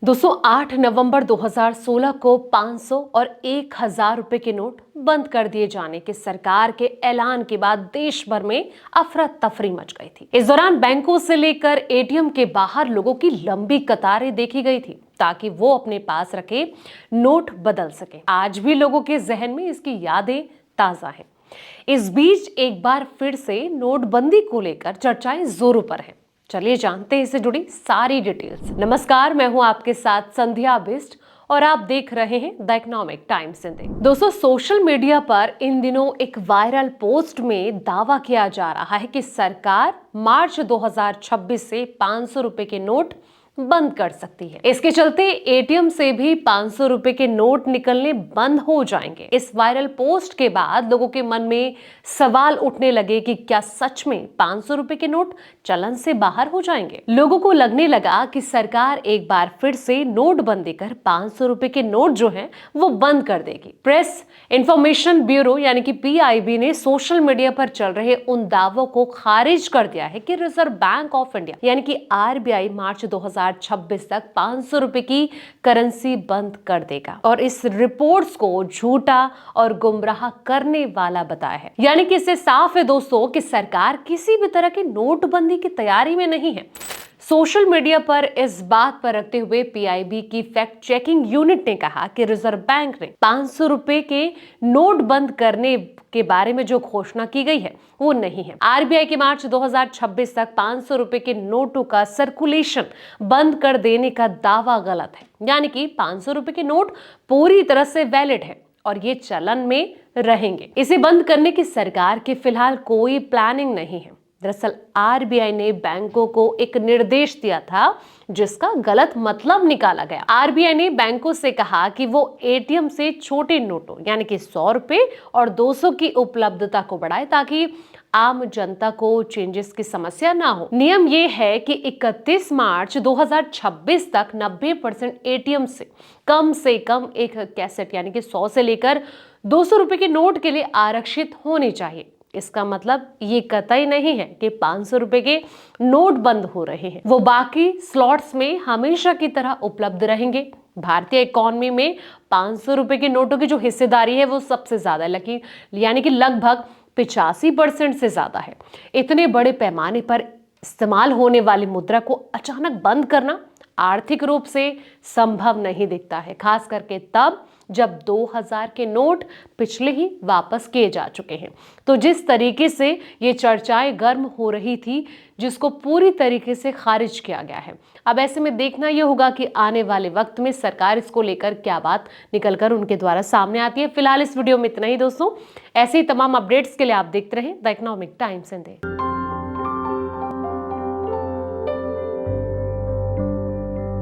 दोस्तों 8 नवंबर 2016 को 500 और 1000 रुपए के नोट बंद कर दिए जाने के सरकार के ऐलान के बाद देश भर में अफरा तफरी मच गई थी। इस दौरान बैंकों से लेकर एटीएम के बाहर लोगों की लंबी कतारें देखी गई थी ताकि वो अपने पास रखे नोट बदल सके। आज भी लोगों के जहन में इसकी यादें ताजा हैं। इस बीच एक बार फिर से नोटबंदी को लेकर चर्चाएं जोरों पर हैं। चलिए जानते हैं इससे जुड़ी सारी डिटेल्स। नमस्कार, मैं हूं आपके साथ संध्या बिस्ट और आप देख रहे हैं द इकोनॉमिक टाइम्स हिंदी। दोस्तों, सोशल मीडिया पर इन दिनों एक वायरल पोस्ट में दावा किया जा रहा है कि सरकार मार्च 2026 से 500 रुपए के नोट बंद कर सकती है। इसके चलते एटीएम से भी 500 रुपए के नोट निकलने बंद हो जाएंगे। इस वायरल पोस्ट के बाद लोगों के मन में सवाल उठने लगे कि क्या सच में 500 रुपए के नोट चलन से बाहर हो जाएंगे। लोगों को लगने लगा कि सरकार एक बार फिर से नोटबंदी कर 500 रुपए के नोट जो हैं वो बंद कर देगी। प्रेस इंफॉर्मेशन ब्यूरो यानी कि पीआईबी ने सोशल मीडिया पर चल रहे उन दावों को खारिज कर दिया है कि रिजर्व बैंक ऑफ इंडिया यानी कि आरबीआई मार्च 2026 तक 500 रुपए की करेंसी बंद कर देगा और इस रिपोर्ट्स को झूठा और गुमराह करने वाला बताया है। यानी कि इससे साफ है दोस्तों कि सरकार किसी भी तरह की नोटबंदी की तैयारी में नहीं है। सोशल मीडिया पर इस बात पर रखते हुए पीआईबी की फैक्ट चेकिंग यूनिट ने कहा कि रिजर्व बैंक ने 500 रुपए के नोट बंद करने के बारे में जो घोषणा की गई है वो नहीं है। आरबीआई के मार्च 2026 तक 500 रुपए के नोटों का सर्कुलेशन बंद कर देने का दावा गलत है। यानी कि 500 रुपए के नोट पूरी तरह से वैलिड है और ये चलन में रहेंगे। इसे बंद करने की सरकार की फिलहाल कोई प्लानिंग नहीं है। दरअसल आरबीआई ने बैंकों को एक निर्देश दिया था जिसका गलत मतलब निकाला गया। आरबीआई ने बैंकों से कहा कि वो एटीएम से छोटे नोटों यानी कि 100 रुपए और 200 की उपलब्धता को बढ़ाए ताकि आम जनता को चेंजेस की समस्या ना हो। नियम ये है कि 31 मार्च 2026 तक 90% एटीएम से कम एक कैसेट यानी कि 100 से लेकर 200 रुपए के नोट के लिए आरक्षित होनी चाहिए। इसका मतलब ये कतई नहीं है कि 500 रुपए के नोट बंद हो रहे हैं, वो बाकी स्लॉट्स में हमेशा की तरह उपलब्ध रहेंगे। भारतीय इकोनॉमी में 500 रुपए के नोटों की जो हिस्सेदारी है वो सबसे ज्यादा यानी कि लगभग 85% से ज्यादा है। इतने बड़े पैमाने पर इस्तेमाल होने वाली मुद्रा को अचानक बंद करना आर्थिक रूप से संभव नहीं दिखता है, खास करके तब जब 2000 के नोट पिछले ही वापस किए जा चुके हैं। तो जिस तरीके से ये चर्चाएं गर्म हो रही थी जिसको पूरी तरीके से खारिज किया गया है। अब ऐसे में देखना ये होगा कि आने वाले वक्त में सरकार इसको लेकर क्या बात निकलकर उनके द्वारा सामने आती है। फिलहाल इस वीडियो में इतना ही दोस्तों। ऐसे ही तमाम अपडेट्स के लिए आप देखते रहें द इकोनॉमिक टाइम्स हिंदी।